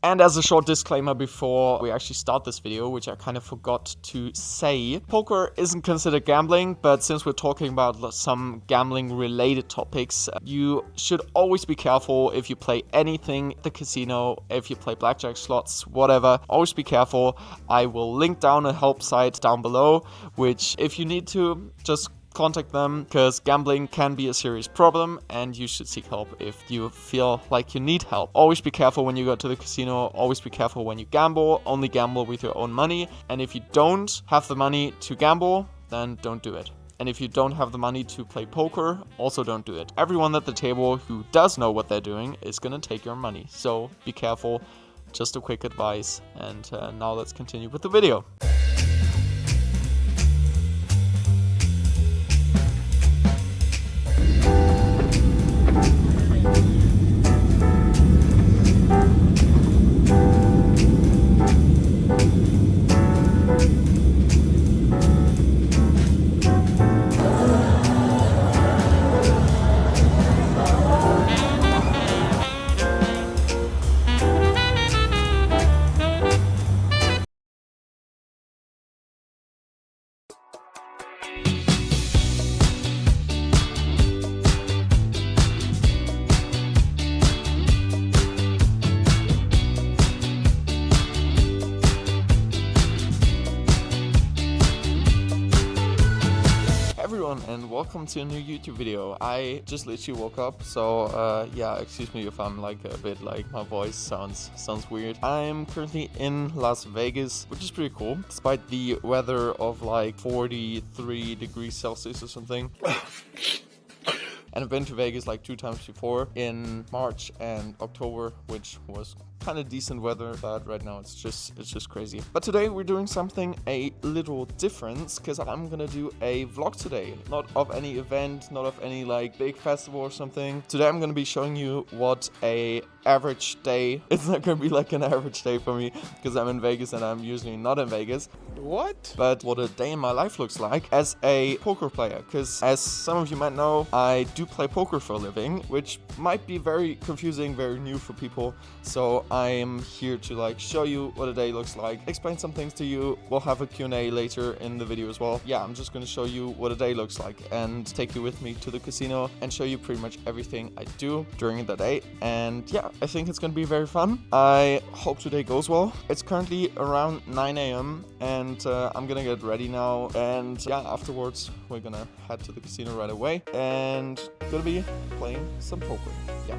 And as a short disclaimer before we actually start this video, which I kind of forgot to say, poker isn't considered gambling, but since we're talking about some gambling related topics, you should always be careful if you play anything at the casino, if you play blackjack, slots, whatever, always be careful. I will link down a help site down below, which if you need to, just contact them, because gambling can be a serious problem and you should seek help if you feel like you need help. Always be careful when you go to the casino, always be careful when you gamble, only gamble with your own money, and if you don't have the money to gamble, then don't do it. And if you don't have the money to play poker, also don't do it. Everyone at the table who does know what they're doing is gonna take your money, so be careful. Just a quick advice, and now let's continue with the video. And welcome to a new YouTube video. I just literally woke up, so yeah, excuse me if I'm like a bit like my voice sounds weird. I'm currently in Las Vegas, which is pretty cool, despite the weather of like 43 degrees Celsius or something. And I've been to Vegas like 2 times before, in March and October, which was kind of decent weather, but right now it's just crazy. But today we're doing something a little different, because I'm gonna do a vlog today, not of any event, not of any like big festival or something. Today I'm gonna be showing you what a average day, it's not gonna be like an average day for me, because I'm in Vegas and I'm usually not in Vegas. What? But what a day in my life looks like as a poker player, because as some of you might know, I do play poker for a living, which might be very confusing, very new for people. So I am here to like show you what a day looks like, explain some things to you. We'll have a Q&A later in the video as well. Yeah, I'm just going to show you what a day looks like and take you with me to the casino and show you pretty much everything I do during the day. And yeah, I think it's going to be very fun. I hope today goes well. It's currently around 9 a.m. and I'm gonna get ready now, and yeah, afterwards we're gonna head to the casino right away and gonna be playing some poker. Yeah.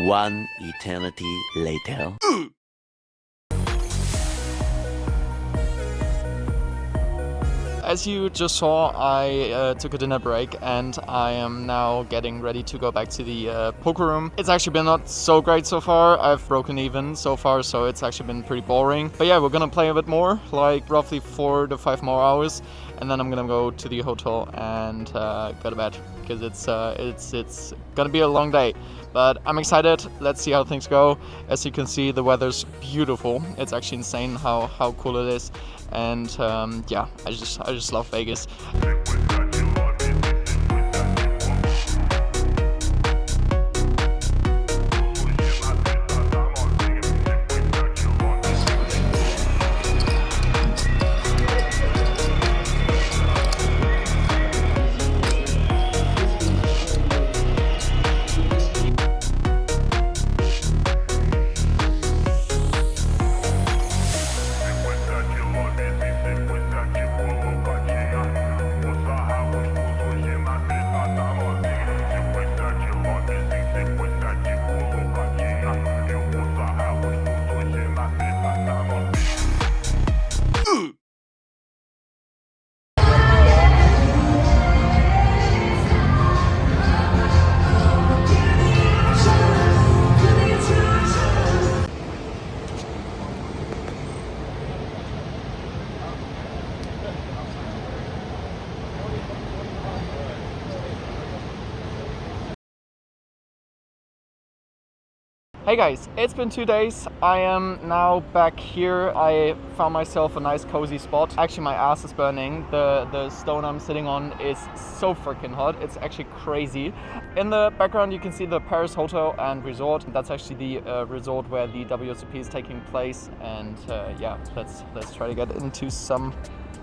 One eternity later. As you just saw, I took a dinner break and I am now getting ready to go back to the poker room. It's actually been not so great so far. I've broken even so far, so it's actually been pretty boring. But yeah, we're gonna play a bit more, like roughly 4 to 5 more hours, and then I'm gonna go to the hotel and go to bed, because it's gonna be a long day. But I'm excited. Let's see how things go. As you can see, the weather's beautiful. It's actually insane how cool it is. And yeah, I just love Vegas. Hey guys, it's been 2 days. I am now back here. I found myself a nice cozy spot. Actually, my ass is burning. The stone I'm sitting on is so freaking hot. It's actually crazy. In the background, you can see the Paris Hotel and Resort. That's actually the resort where the WSOP is taking place. And yeah, let's try to get into some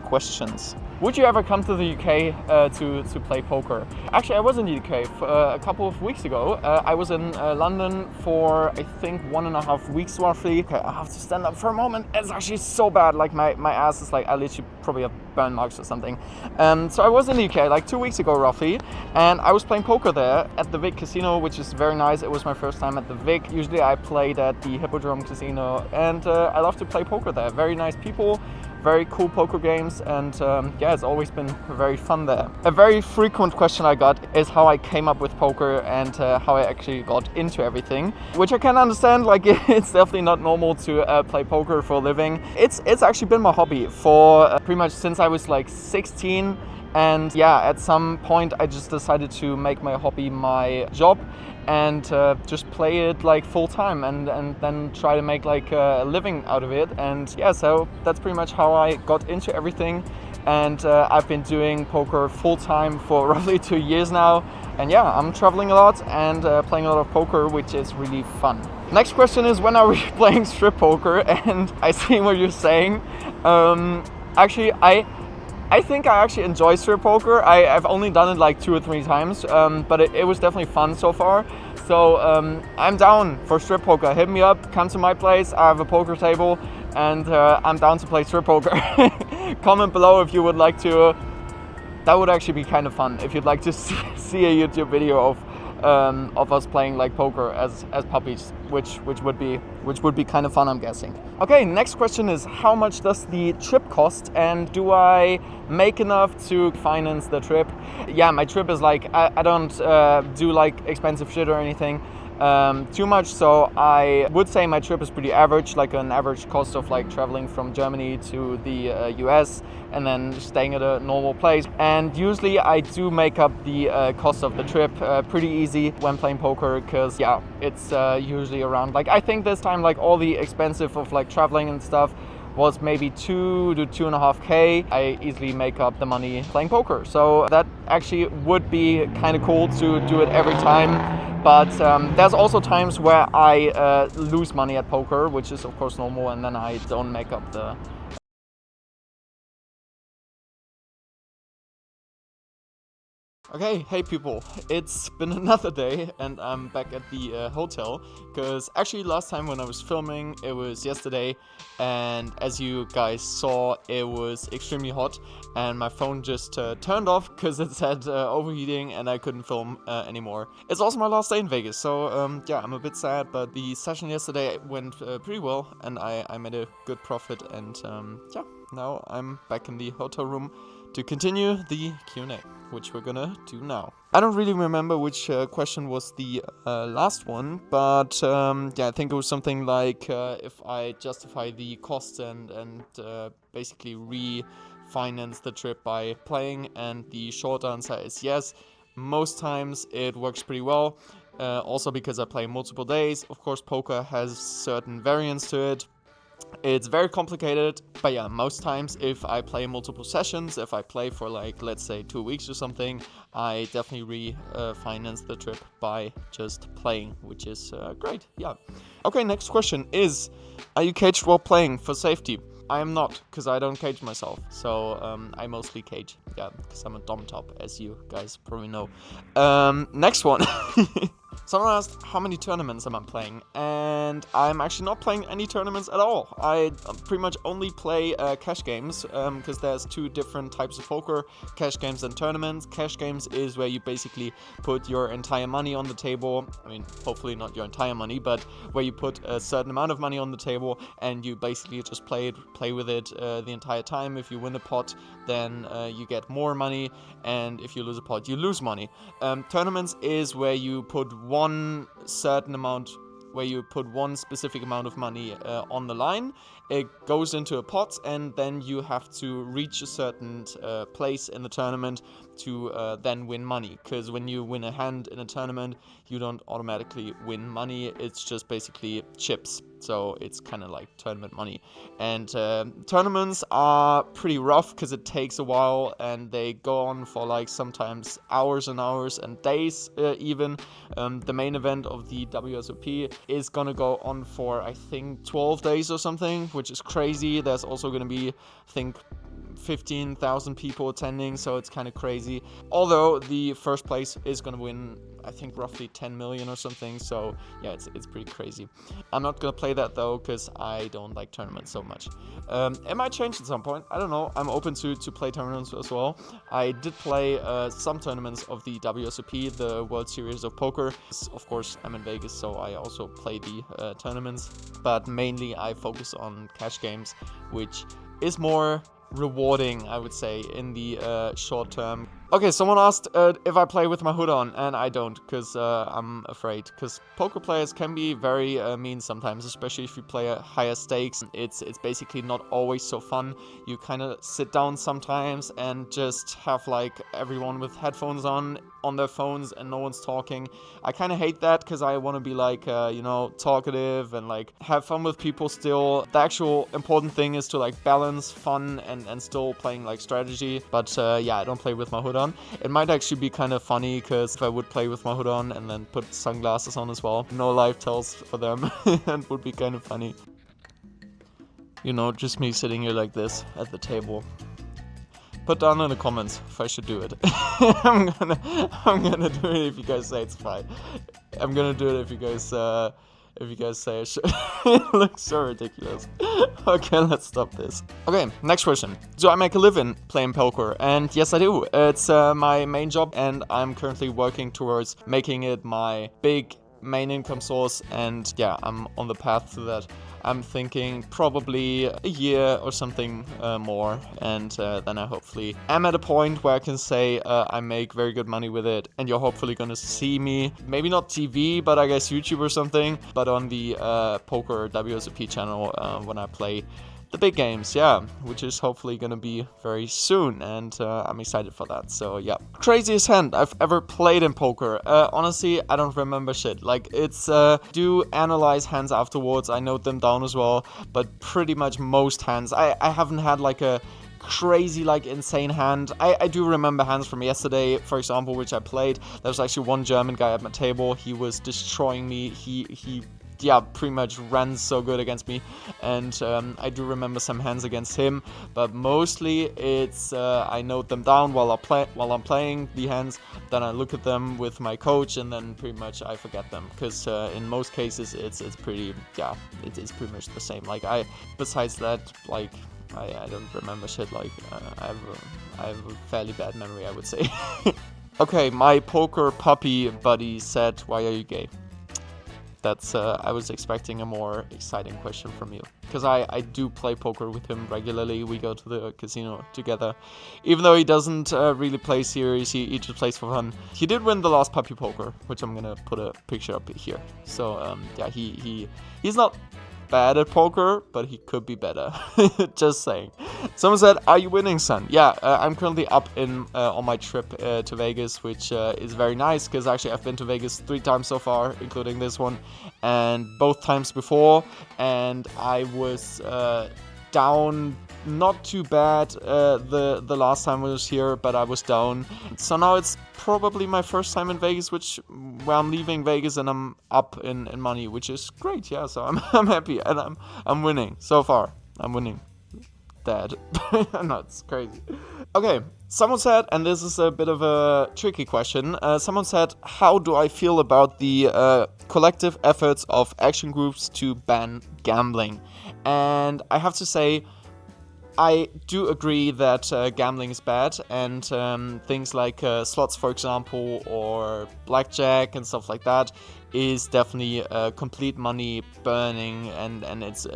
questions. Would you ever come to the UK to play poker? Actually, I was in the UK a couple of weeks ago. I was in London for I think 1.5 weeks roughly. Okay, I have to stand up for a moment. It's actually so bad. Like my ass is like, I literally probably have burn marks or something. So I was in the UK like 2 weeks ago roughly, and I was playing poker there at the Vic Casino, which is very nice. It was my first time at the Vic. Usually I played at the Hippodrome Casino, and I love to play poker there. Very nice people, very cool poker games, and yeah, it's always been very fun there. A very frequent question I got is how I came up with poker and how I actually got into everything, which I can understand. Like, it's definitely not normal to play poker for a living. It's actually been my hobby for pretty much since I was like 16. And yeah, at some point I just decided to make my hobby my job and just play it like full time and then try to make like a living out of it. And yeah, so that's pretty much how I got into everything. And I've been doing poker full time for roughly 2 years now. And yeah, I'm traveling a lot and playing a lot of poker, which is really fun. Next question is, when are we playing strip poker? And I see what you're saying. Actually, I think I actually enjoy strip poker. I've only done it like 2 or 3 times, but it was definitely fun so far. So I'm down for strip poker. Hit me up, come to my place. I have a poker table, and I'm down to play strip poker. Comment below if you would like to. That would actually be kind of fun if you'd like to see a YouTube video of us playing like poker as puppies, which would be kind of fun, I'm guessing. Okay, next question is, how much does the trip cost, and do I make enough to finance the trip? Yeah, my trip is like, I don't do like expensive shit or anything too much, so I would say my trip is pretty average, like an average cost of like traveling from Germany to the US and then staying at a normal place. And usually I do make up the cost of the trip pretty easy when playing poker, because yeah, it's usually around, like, I think this time like all the expensive of like traveling and stuff was maybe 2 to 2.5K. I easily make up the money playing poker, so that actually would be kind of cool to do it every time. But there's also times where I lose money at poker, which is of course normal, and then I don't make up the... Okay, hey people, it's been another day and I'm back at the hotel, because actually last time when I was filming, it was yesterday, and as you guys saw, it was extremely hot and my phone just turned off because it said overheating and I couldn't film anymore. It's also my last day in Vegas, so yeah, I'm a bit sad, but the session yesterday went pretty well and I made a good profit, and yeah, now I'm back in the hotel room to continue the Q&A, which we're gonna do now. I don't really remember which question was the last one, but yeah, I think it was something like if I justify the costs and basically refinance the trip by playing, and the short answer is yes. Most times it works pretty well, also because I play multiple days. Of course, poker has certain variants to it. It's very complicated, but yeah, most times if I play multiple sessions, if I play for like, let's say 2 weeks or something, I definitely refinance the trip by just playing, which is great, yeah. Okay, next question is, are you caged while playing for safety? I am not, because I don't cage myself, so I mostly cage, yeah, because I'm a dom top, as you guys probably know. Next one. Someone asked how many tournaments am I playing, and I'm actually not playing any tournaments at all. I pretty much only play cash games, because there's 2 different types of poker, cash games and tournaments. Cash games is where you basically put your entire money on the table. I mean, hopefully not your entire money, but where you put a certain amount of money on the table and you basically just play with it the entire time. If you win a pot, then you get more money, and if you lose a pot, you lose money. Tournaments is where you put one specific amount of money on the line. It goes into a pot, and then you have to reach a certain place in the tournament to then win money, because when you win a hand in a tournament, you don't automatically win money. It's just basically chips. So it's kind of like tournament money. And tournaments are pretty rough because it takes a while, and they go on for like sometimes hours and hours and days even. The main event of the WSOP is gonna go on for, I think, 12 days or something, which is crazy. There's also gonna be, I think, 15,000 people attending, so it's kind of crazy. Although the first place is gonna win, I think, roughly 10 million or something, so yeah, it's pretty crazy. I'm not gonna play that though, because I don't like tournaments so much. It might change at some point, I don't know. I'm open to play tournaments as well. I did play some tournaments of the WSOP, the World Series of Poker. Of course, I'm in Vegas, so I also play the tournaments, but mainly I focus on cash games, which is more rewarding, I would say, in the short term. Okay, someone asked if I play with my hood on, and I don't, because I'm afraid. Because poker players can be very mean sometimes, especially if you play at higher stakes. It's basically not always so fun. You kind of sit down sometimes and just have like everyone with headphones on their phones and no one's talking. I kind of hate that, because I want to be like, you know, talkative and like have fun with people still. The actual important thing is to like balance fun and still playing like strategy. But yeah, I don't play with my hood on. It might actually be kind of funny, because if I would play with my hood on and then put sunglasses on as well, no live tells for them, it would be kind of funny. You know, just me sitting here like this at the table. Put down in the comments if I should do it. I'm gonna do it if you guys say it's fine. I'm gonna do it if you guys say I should. It looks so ridiculous. Okay, let's stop this. Okay, next question. Do I make a living playing poker? And yes, I do. It's my main job, and I'm currently working towards making it my big main income source. And yeah, I'm on the path to that. I'm thinking probably a year or something more, and then I hopefully am at a point where I can say I make very good money with it, and you're hopefully gonna see me, maybe not TV, but I guess YouTube or something, but on the Poker WSOP channel when I play the big games, yeah, which is hopefully gonna be very soon, and I'm excited for that. So yeah, craziest hand I've ever played in poker. Honestly, I don't remember shit. Like, it's do analyze hands afterwards. I note them down as well, but pretty much most hands, I haven't had like a crazy, like, insane hand. I do remember hands from yesterday, for example, which I played. There was actually one German guy at my table. He was destroying me. He yeah, pretty much ran so good against me, and I do remember some hands against him, but mostly it's I note them down while I'm playing the hands, then I look at them with my coach, and then pretty much I forget them, because in most cases it's pretty, yeah, it's pretty much the same. Like, besides that, like, I don't remember shit. Like, I have a fairly bad memory, I would say. Okay, my poker puppy buddy said, "Why are you gay?" That's, I was expecting a more exciting question from you, because I do play poker with him regularly. We go to the casino together. Even though he doesn't really play serious, he just plays for fun. He did win the last puppy poker, which I'm gonna put a picture up here. So, yeah, he's not bad at poker, but he could be better. Just saying. Someone said, "Are you winning, son?" Yeah, I'm currently up on my trip to Vegas, which is very nice, because actually I've been to Vegas 3 times so far, including this one, and both times before, and I was down not too bad the last time I was here, but I was down. So now it's probably my first time in Vegas, where I'm leaving Vegas and I'm up in money, which is great. Yeah, so I'm happy, and I'm winning so far. I'm winning. Dad. No, it's crazy. Okay, someone said, and this is a bit of a tricky question, someone said, "How do I feel about the collective efforts of action groups to ban gambling?" And I have to say, I do agree that gambling is bad, and things like slots, for example, or blackjack and stuff like that is definitely complete money burning, and it's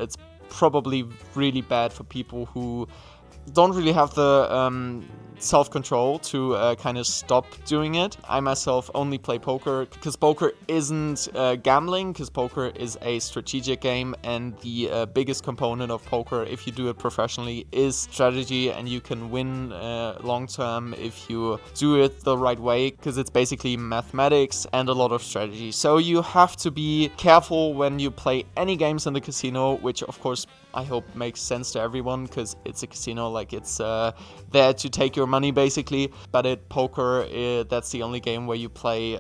probably really bad for people who don't really have the self-control to kind of stop doing it. I myself only play poker because poker isn't gambling, because poker is a strategic game, and the biggest component of poker, if you do it professionally, is strategy, and you can win long-term if you do it the right way, because it's basically mathematics and a lot of strategy. So you have to be careful when you play any games in the casino, which of course I hope makes sense to everyone, because it's a casino, like it's there to take your money basically. But at poker, that's the only game where you play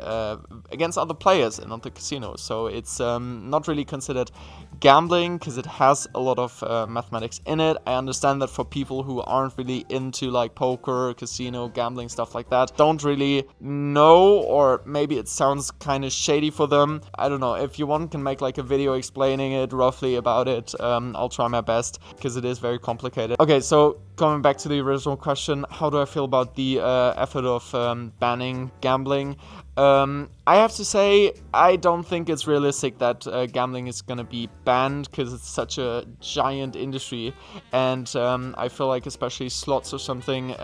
against other players and not the casino. So it's not really considered gambling because it has a lot of mathematics in it. I understand that for people who aren't really into like poker, casino, gambling, stuff like that, don't really know, or maybe it sounds kind of shady for them. I don't know. If you want, can make like a video explaining it roughly about it. I'll try my best because it is very complicated. Okay, so coming back to the original question, how do I feel about the effort of banning gambling? I have to say, I don't think it's realistic that gambling is gonna be banned, because it's such a giant industry, and I feel like especially slots or something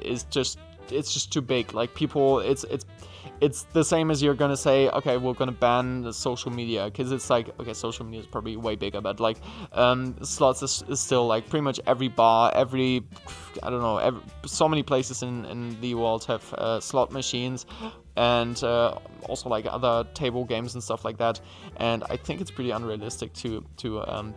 it's just too big. Like people, it's the same as you're gonna say, okay, we're gonna ban the social media, because it's like, okay, social media is probably way bigger, but like slots is still like pretty much every bar, I don't know, so many places in the world have slot machines, and also like other table games and stuff like that. And I think it's pretty unrealistic to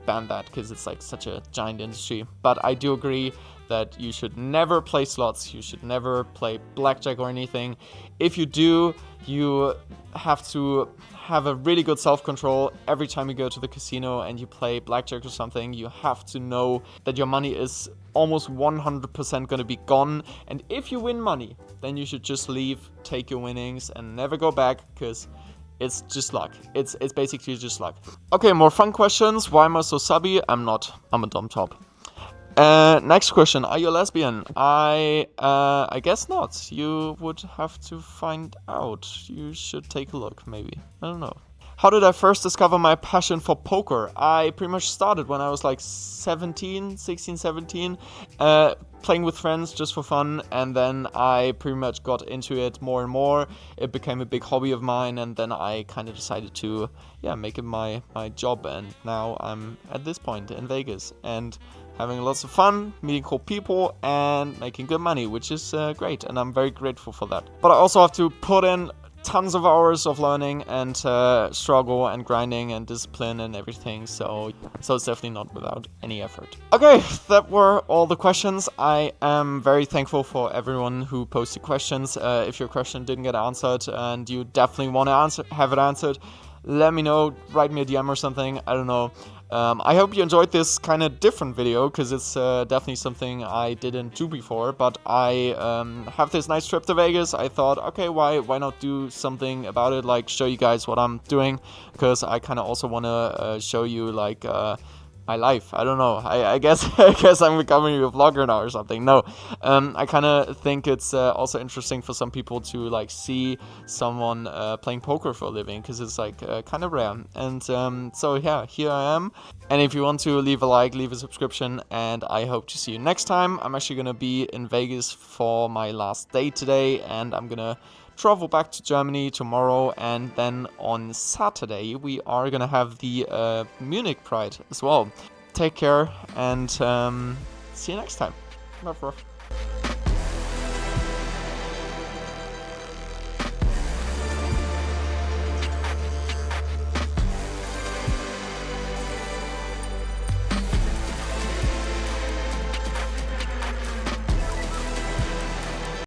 ban that, because it's like such a giant industry. But I do agree that you should never play slots, you should never play blackjack or anything. If you do, you have to have a really good self-control. Every time you go to the casino and you play blackjack or something, you have to know that your money is almost 100% going to be gone. And if you win money, then you should just leave, take your winnings, and never go back, because it's just luck. It's basically just luck. Okay, more fun questions. Why am I so subby? I'm not. I'm a dumb top. Next question. Are you a lesbian? I guess not. You would have to find out. You should take a look, maybe. I don't know. How did I first discover my passion for poker? I pretty much started when I was like 16, 17, playing with friends just for fun, and then I pretty much got into it more and more. It became a big hobby of mine, and then I kind of decided to make it my job, and now I'm at this point in Vegas and having lots of fun, meeting cool people, and making good money, which is great, and I'm very grateful for that. But I also have to put in tons of hours of learning and struggle and grinding and discipline and everything, so it's definitely not without any effort. Okay, that were all the questions. I am very thankful for everyone who posted questions. If your question didn't get answered and you definitely want to have it answered, let me know, write me a DM or something, I don't know. I hope you enjoyed this kind of different video, because it's definitely something I didn't do before, but I have this nice trip to Vegas. I thought, okay, why not do something about it, like show you guys what I'm doing, because I kind of also want to show you like my life. I don't know. I guess I'm becoming a vlogger now or something. No, I kind of think it's also interesting for some people to like see someone playing poker for a living, because it's like kind of rare. And so yeah, here I am. And if you want to leave a like, leave a subscription, and I hope to see you next time. I'm actually gonna be in Vegas for my last day today, and I'm gonna travel back to Germany tomorrow, and then on Saturday we are gonna have the Munich Pride as well. Take care, and see you next time. Bye.